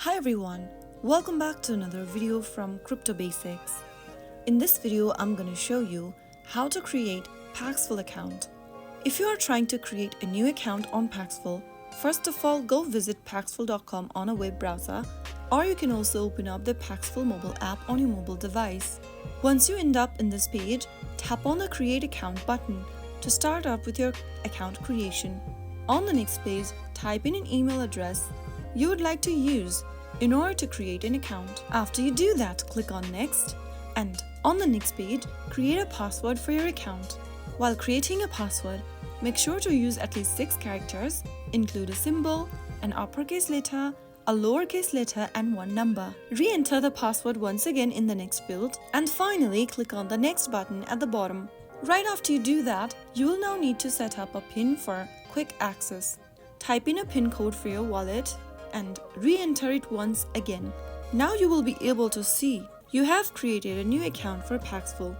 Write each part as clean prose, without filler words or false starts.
Hi everyone, welcome back to another video from Crypto Basics. In this video, I'm going to show you how to create Paxful account. If you are trying to create a new account on Paxful, first of all go visit paxful.com on a web browser, or you can also open up the Paxful mobile app on your mobile device. Once you end up in this page, tap on the Create Account button to start up with your account creation. On the next page, type in an email address you would like to use in order to create an account. After you do that, click on Next, and on the next page, create a password for your account. While creating a password, make sure to use at least 6 characters, include a symbol, an uppercase letter, a lowercase letter, and 1 number. Re-enter the password once again in the next field, and finally click on the Next button at the bottom. Right after you do that, you will now need to set up a PIN for quick access. Type in a PIN code for your wallet and re-enter it once again. Now you will be able to see you have created a new account for Paxful.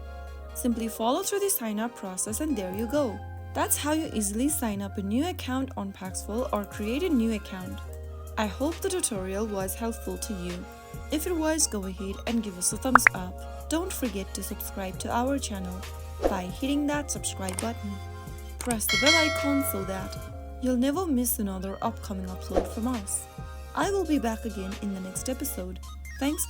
Simply follow through the sign up process and there you go. That's how you easily sign up a new account on Paxful or create a new account. I hope the tutorial was helpful to you. If it was, go ahead and give us a thumbs up. Don't forget to subscribe to our channel by hitting that subscribe button. Press the bell icon so that you'll never miss another upcoming upload from us. I will be back again in the next episode. Thanks.